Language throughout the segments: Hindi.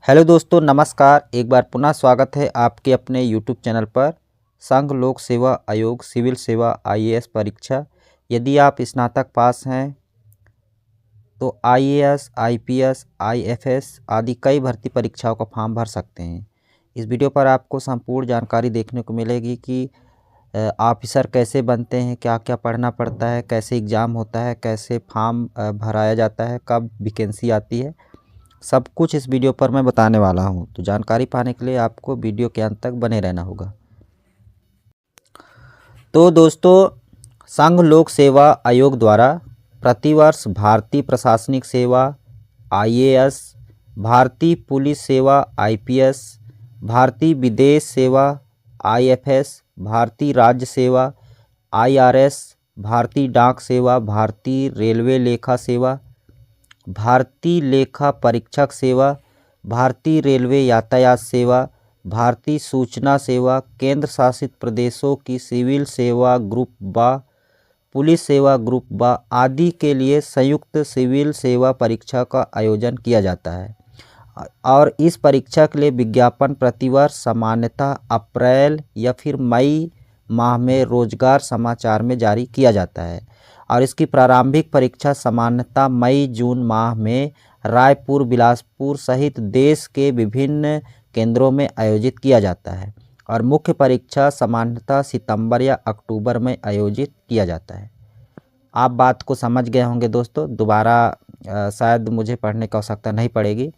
हेलो दोस्तों, नमस्कार। एक बार पुनः स्वागत है आपके अपने यूट्यूब चैनल पर। संघ लोक सेवा आयोग सिविल सेवा आईएएस परीक्षा। यदि आप स्नातक पास हैं तो आईएएस, आईपीएस, आईएफएस आदि कई भर्ती परीक्षाओं का फॉर्म भर सकते हैं। इस वीडियो पर आपको संपूर्ण जानकारी देखने को मिलेगी कि ऑफिसर कैसे बनते हैं, क्या क्या पढ़ना पड़ता है, कैसे एग्ज़ाम होता है, कैसे फॉर्म भराया जाता है, कब वैकेंसी आती है। सब कुछ इस वीडियो पर मैं बताने वाला हूं। तो जानकारी पाने के लिए आपको वीडियो के अंत तक बने रहना होगा। तो दोस्तों, संघ लोक सेवा आयोग द्वारा प्रतिवर्ष भारतीय प्रशासनिक सेवा आईएएस, भारतीय पुलिस सेवा आईपीएस, भारतीय विदेश सेवा आईएफएस, भारतीय राज्य सेवा आईआरएस, भारतीय डाक सेवा, भारतीय रेलवे लेखा सेवा, भारतीय लेखा परीक्षक सेवा, भारतीय रेलवे यातायात सेवा, भारतीय सूचना सेवा, केंद्र शासित प्रदेशों की सिविल सेवा ग्रुप बा, पुलिस सेवा ग्रुप बा आदि के लिए संयुक्त सिविल सेवा परीक्षा का आयोजन किया जाता है। और इस परीक्षा के लिए विज्ञापन प्रतिवर्ष सामान्यतः अप्रैल या फिर मई माह में रोजगार समाचार में जारी किया जाता है। और इसकी प्रारंभिक परीक्षा सामान्यतः मई जून माह में रायपुर, बिलासपुर सहित देश के विभिन्न केंद्रों में आयोजित किया जाता है। और मुख्य परीक्षा सामान्यतः सितंबर या अक्टूबर में आयोजित किया जाता है। आप बात को समझ गए होंगे दोस्तों, दोबारा शायद मुझे पढ़ने की आवश्यकता नहीं पड़ेगी।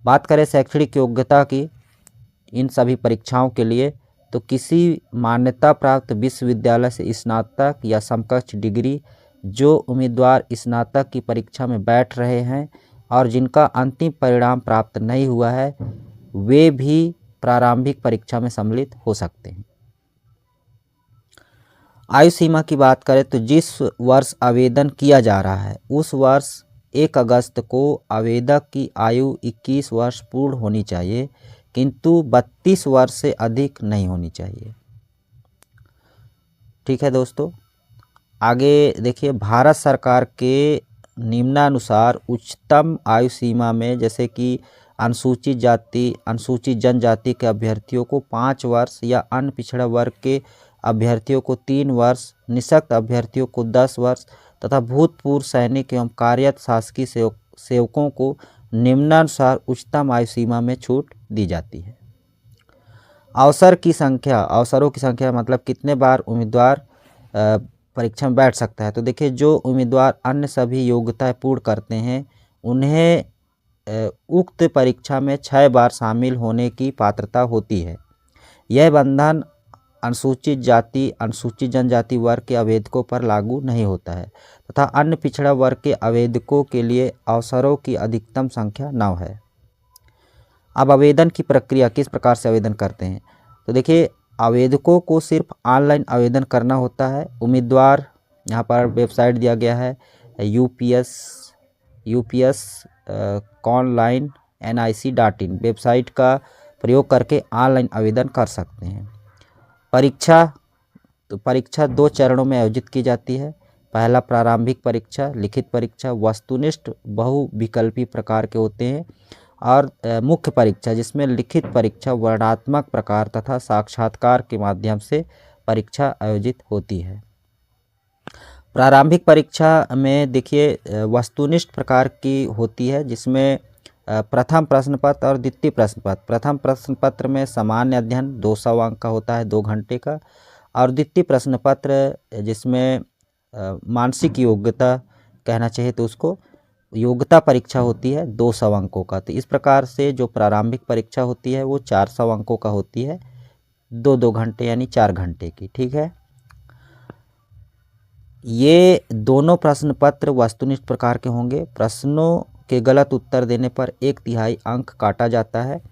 बात करें शैक्षणिक योग्यता की इन सभी परीक्षाओं के लिए, तो किसी मान्यता प्राप्त विश्वविद्यालय से स्नातक या समकक्ष डिग्री जो उम्मीदवार स्नातक की परीक्षा में बैठ रहे हैं और जिनका अंतिम परिणाम प्राप्त नहीं हुआ है, वे भी प्रारंभिक परीक्षा में सम्मिलित हो सकते हैं। आयु सीमा की बात करें तो जिस वर्ष आवेदन किया जा रहा है उस वर्ष 1 अगस्त को आवेदक की आयु 21 वर्ष पूर्ण होनी चाहिए, किंतु 32 वर्ष से अधिक नहीं होनी चाहिए। ठीक है दोस्तों, आगे देखिए। भारत सरकार के निम्नानुसार उच्चतम आयु सीमा में जैसे कि अनुसूचित जाति, अनुसूचित जनजाति के अभ्यर्थियों को 5 वर्ष या अन्य पिछड़ा वर्ग के अभ्यर्थियों को 3 वर्ष, निःशक्त अभ्यर्थियों को 10 वर्ष तथा भूतपूर्व सैनिक एवं कार्यरत शासकीय सेवकों को निम्नानुसार उच्चतम आयु सीमा में छूट दी जाती है। अवसरों की संख्या मतलब कितने बार उम्मीदवार परीक्षा में बैठ सकता है। तो देखिए, जो उम्मीदवार अन्य सभी योग्यताएं पूर्ण करते हैं उन्हें उक्त परीक्षा में 6 बार शामिल होने की पात्रता होती है। यह बंधन अनुसूचित जाति, अनुसूचित जनजाति वर्ग के आवेदकों पर लागू नहीं होता है तथा अन्य पिछड़ा वर्ग के आवेदकों के लिए अवसरों की अधिकतम संख्या 9 है। अब आवेदन की प्रक्रिया, किस प्रकार से आवेदन करते हैं। तो देखिए, आवेदकों को सिर्फ ऑनलाइन आवेदन करना होता है। उम्मीदवार, यहाँ पर वेबसाइट दिया गया है यूपीएस ऑनलाइन nic.in वेबसाइट का प्रयोग करके ऑनलाइन आवेदन कर सकते हैं। परीक्षा 2 चरणों में आयोजित की जाती है। पहला प्रारंभिक परीक्षा, लिखित परीक्षा वस्तुनिष्ठ बहुविकल्पी प्रकार के होते हैं, और मुख्य परीक्षा जिसमें लिखित परीक्षा वर्णनात्मक प्रकार तथा साक्षात्कार के माध्यम से परीक्षा आयोजित होती है। प्रारंभिक परीक्षा में देखिए वस्तुनिष्ठ प्रकार की होती है, जिसमें प्रथम प्रश्न पत्र और द्वितीय प्रश्न पत्र। प्रथम प्रश्न पत्र में सामान्य अध्ययन 200 अंक का होता है, 2 घंटे का, और द्वितीय प्रश्न पत्र जिसमें मानसिक योग्यता कहना चाहिए तो उसको योग्यता परीक्षा होती है 200 अंकों का। तो इस प्रकार से जो प्रारंभिक परीक्षा होती है वो 400 अंकों का होती है, 2 घंटे यानी 4 घंटे की। ठीक है, ये दोनों प्रश्न पत्र वस्तुनिष्ठ प्रकार के होंगे। प्रश्नों के गलत उत्तर देने पर 1/3 अंक काटा जाता है।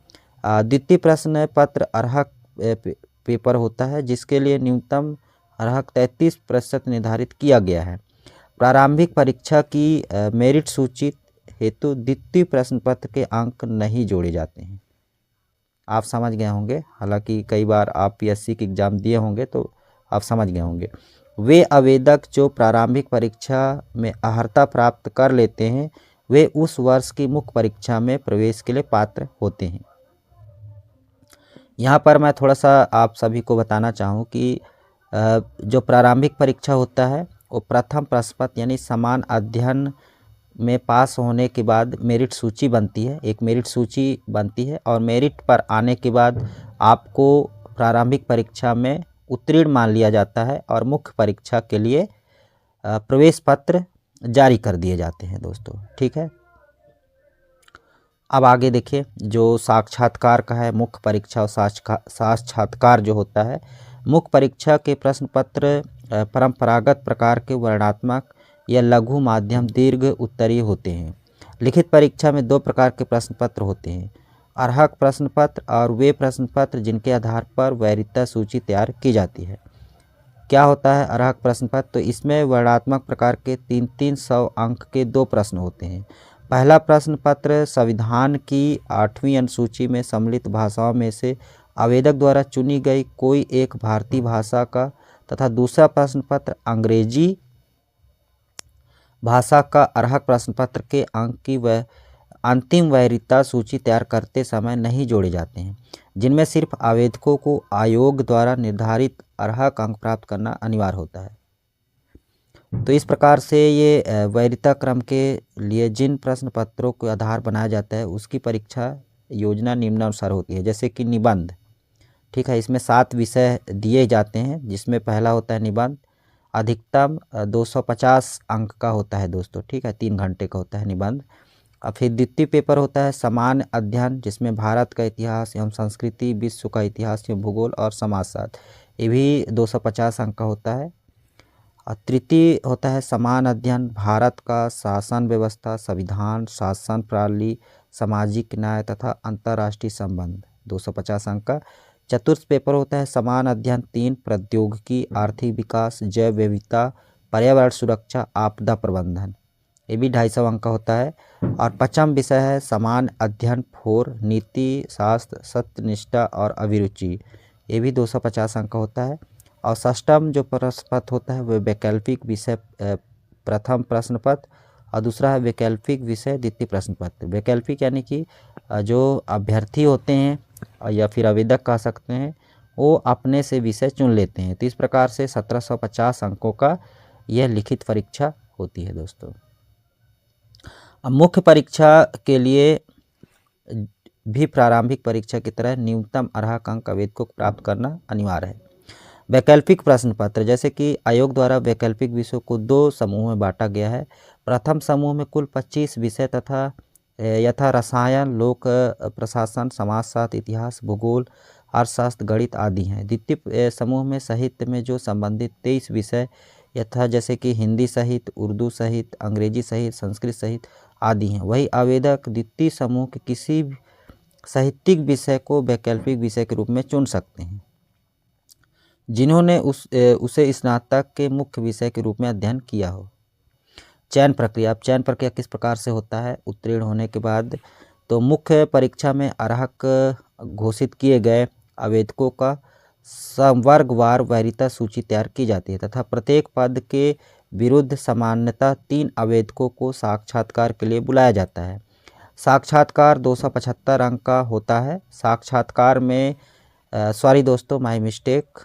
द्वितीय प्रश्न पत्र अर्हक पेपर होता है, जिसके लिए न्यूनतम अर्हक 33% निर्धारित किया गया है। प्रारंभिक परीक्षा की मेरिट सूची हेतु द्वितीय प्रश्न पत्र के अंक नहीं जोड़े जाते हैं। आप समझ गए होंगे, हालांकि कई बार आप पीएससी की एग्ज़ाम दिए होंगे तो आप समझ गए होंगे। वे आवेदक जो प्रारंभिक परीक्षा में अर्हता प्राप्त कर लेते हैं वे उस वर्ष की मुख्य परीक्षा में प्रवेश के लिए पात्र होते हैं। यहाँ पर मैं थोड़ा सा आप सभी को बताना चाहूँ कि जो प्रारंभिक परीक्षा होता है वो प्रथम प्रश्न पत्र यानी समान अध्ययन में पास होने के बाद मेरिट सूची बनती है, एक मेरिट सूची बनती है और मेरिट पर आने के बाद आपको प्रारंभिक परीक्षा में उत्तीर्ण मान लिया जाता है और मुख्य परीक्षा के लिए प्रवेश पत्र जारी कर दिए जाते हैं दोस्तों। ठीक है, अब आगे देखिए जो साक्षात्कार का है, मुख्य परीक्षा और साक्षात्कार जो होता है। मुख्य परीक्षा के प्रश्न पत्र परंपरागत प्रकार के वर्णनात्मक या लघु माध्यम दीर्घ उत्तरीय होते हैं। लिखित परीक्षा में दो प्रकार के प्रश्न पत्र होते हैं, अर्हक प्रश्न पत्र और वे प्रश्न पत्र जिनके आधार पर वरीयता सूची तैयार की जाती है। क्या होता है अर्हक प्रश्न पत्र? तो इसमें वर्णनात्मक प्रकार के 300 अंक के दो प्रश्न होते हैं। पहला प्रश्न पत्र संविधान की 8वीं अनुसूची में सम्मिलित भाषाओं में से आवेदक द्वारा चुनी गई कोई एक भारतीय भाषा का तथा दूसरा प्रश्न पत्र अंग्रेजी भाषा का अर्हक प्रश्न पत्र के अंक की अंतिम वरीयता सूची तैयार करते समय नहीं जोड़े जाते हैं, जिनमें सिर्फ आवेदकों को आयोग द्वारा निर्धारित अर्हक अंक प्राप्त करना अनिवार्य होता है। तो इस प्रकार से ये वरीयता क्रम के लिए जिन प्रश्न पत्रों को आधार बनाया जाता है उसकी परीक्षा योजना निम्नानुसार होती है। जैसे कि निबंध, ठीक है, इसमें 7 विषय दिए जाते हैं, जिसमें पहला होता है निबंध, अधिकतम 250 अंक का होता है दोस्तों। ठीक है, 3 घंटे का होता है निबंध। और फिर द्वितीय पेपर होता है सामान्य अध्ययन, जिसमें भारत का इतिहास एवं संस्कृति, विश्व का इतिहास एवं भूगोल और समाजशास्त्र, ये भी 250 अंक का होता है। और तृतीय होता है समान अध्ययन, भारत का शासन व्यवस्था, संविधान, शासन प्रणाली, सामाजिक न्याय तथा अंतर्राष्ट्रीय संबंध, 250 अंक का। चतुर्थ पेपर होता है समान अध्ययन 3, प्रौद्योगिकी, आर्थिक विकास, जैव विविधता, पर्यावरण सुरक्षा, आपदा प्रबंधन, ये भी 250 अंक का होता है। और पांचम विषय है समान अध्ययन 4, नीति शास्त्र, सत्यनिष्ठा और अभिरुचि, ये भी 250 अंक का होता है। और षष्ठम जो प्रश्न पत्र होता है वह वैकल्पिक विषय प्रथम प्रश्न पत्र और दूसरा है वैकल्पिक विषय द्वितीय प्रश्न पत्र। वैकल्पिक यानी कि जो अभ्यर्थी होते हैं या फिर आवेदक कह सकते हैं, वो अपने से विषय चुन लेते हैं। तो इस प्रकार से 1750 अंकों का यह लिखित परीक्षा होती है दोस्तों। अब मुख्य परीक्षा के लिए भी प्रारंभिक परीक्षा की तरह न्यूनतम अर्हक अंक आवेदकों को प्राप्त करना अनिवार्य है। वैकल्पिक प्रश्न पत्र, जैसे कि आयोग द्वारा वैकल्पिक विषयों को 2 समूहों में बांटा गया है। प्रथम समूह में कुल 25 विषय तथा यथा रसायन, लोक प्रशासन, समाजशास्त्र, इतिहास, भूगोल, अर्थशास्त्र, गणित आदि हैं। द्वितीय समूह में साहित्य में जो संबंधित 23 विषय यथा जैसे कि हिंदी साहित्य, उर्दू साहित्य, अंग्रेजी साहित्य, संस्कृत साहित्य आदि हैं। वही आवेदक द्वितीय समूह के किसी भी साहित्यिक विषय को वैकल्पिक विषय के रूप में चुन सकते हैं, जिन्होंने उसे स्नातक के मुख्य विषय के रूप में अध्ययन किया हो। चयन प्रक्रिया, अब चयन प्रक्रिया किस प्रकार से होता है? उत्तीर्ण होने के बाद तो मुख्य परीक्षा में अर्हक घोषित किए गए आवेदकों का संवर्गवार वरीयता सूची तैयार की जाती है तथा प्रत्येक पद के विरुद्ध सामान्यतः 3 आवेदकों को साक्षात्कार के लिए बुलाया जाता है। साक्षात्कार 275 अंक का होता है। साक्षात्कार में सॉरी दोस्तों, माय मिस्टेक।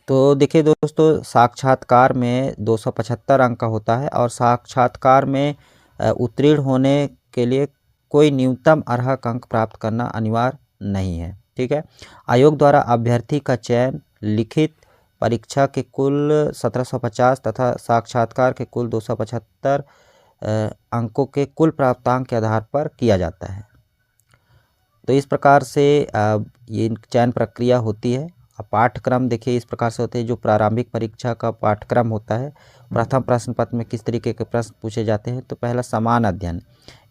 तो देखिए दोस्तों, साक्षात्कार में 275 अंक का होता है और साक्षात्कार में उत्तीर्ण होने के लिए कोई न्यूनतम अर्हक अंक प्राप्त करना अनिवार्य नहीं है। ठीक है, आयोग द्वारा अभ्यर्थी का चयन लिखित परीक्षा के कुल 1750 तथा साक्षात्कार के कुल 275 अंकों के कुल प्राप्तांक के आधार पर किया जाता है। तो इस प्रकार से ये चयन प्रक्रिया होती है। पाठ्यक्रम देखिए इस प्रकार से होते हैं। जो प्रारंभिक परीक्षा का पाठ्यक्रम होता है, प्रथम प्रश्न पत्र में किस तरीके के प्रश्न पूछे जाते हैं? तो पहला समान अध्ययन,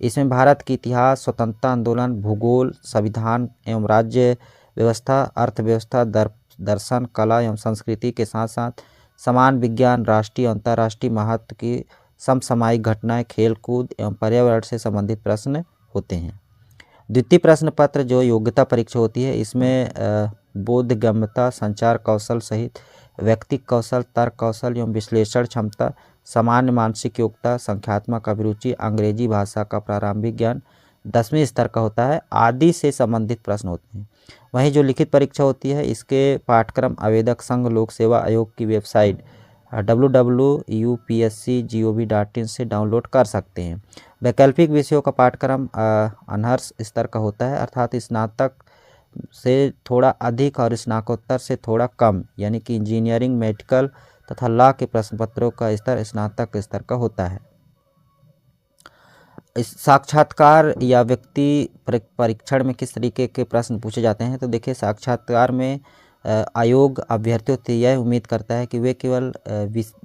इसमें भारत की इतिहास, स्वतंत्रता आंदोलन, भूगोल, संविधान एवं राज्य व्यवस्था, अर्थव्यवस्था, दर्शन, कला एवं संस्कृति के साथ साथ समान विज्ञान, राष्ट्रीय और अंतर्राष्ट्रीय महत्व की समसामयिक घटनाएं, खेलकूद एवं पर्यावरण से संबंधित प्रश्न होते हैं। द्वितीय प्रश्न पत्र जो योग्यता परीक्षा होती है, इसमें बोधगम्यता, संचार कौशल सहित व्यक्तिक कौशल, तर्क कौशल एवं विश्लेषण क्षमता, सामान्य मानसिक योग्यता, संख्यात्मक अभिरुचि, अंग्रेजी भाषा का प्रारंभिक ज्ञान 10वीं स्तर का होता है आदि से संबंधित प्रश्न होते हैं। वहीं जो लिखित परीक्षा होती है इसके पाठ्यक्रम आवेदक संघ लोक सेवा आयोग की वेबसाइट www.upsc.gov.in से डाउनलोड कर सकते हैं। वैकल्पिक विषयों का पाठ्यक्रम अनर्स स्तर का होता है, अर्थात स्नातक से थोड़ा अधिक और स्नातकोत्तर से थोड़ा कम, यानी कि इंजीनियरिंग, मेडिकल तथा लॉ के प्रश्न पत्रों का स्तर स्नातक स्तर का होता है। इस साक्षात्कार या व्यक्ति परीक्षण में किस तरीके के प्रश्न पूछे जाते हैं, तो देखिए साक्षात्कार में आयोग अभ्यर्थियों से यह उम्मीद करता है कि वे केवल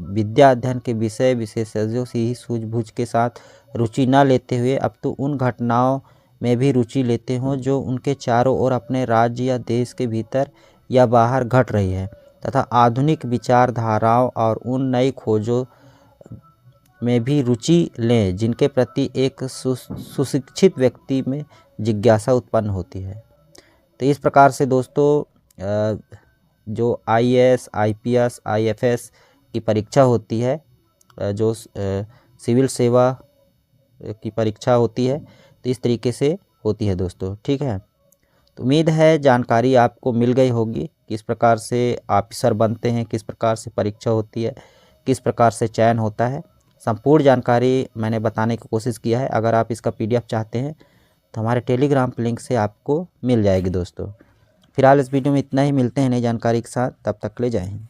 विद्या अध्ययन के विषय विशेषज्ञों से ही सूझबूझ के साथ रुचि न लेते हुए अब तो उन घटनाओं में भी रुचि लेते हों जो उनके चारों ओर अपने राज्य या देश के भीतर या बाहर घट रही है, तथा आधुनिक विचारधाराओं और उन नई खोजों में भी रुचि लें जिनके प्रति एक सुशिक्षित व्यक्ति में जिज्ञासा उत्पन्न होती है। तो इस प्रकार से दोस्तों जो IAS, IPS, IFS की परीक्षा होती है, जो सिविल सेवा की परीक्षा होती है, तो इस तरीके से होती है दोस्तों। ठीक है, तो उम्मीद है जानकारी आपको मिल गई होगी, किस प्रकार से ऑफिसर बनते हैं, किस प्रकार से परीक्षा होती है, किस प्रकार से चयन होता है। संपूर्ण जानकारी मैंने बताने की कोशिश किया है। अगर आप इसका PDF चाहते हैं तो हमारे टेलीग्राम लिंक से आपको मिल जाएगी दोस्तों। फिलहाल इस वीडियो में इतना ही, मिलते हैं नई जानकारी के साथ, तब तक ले जय हिंद।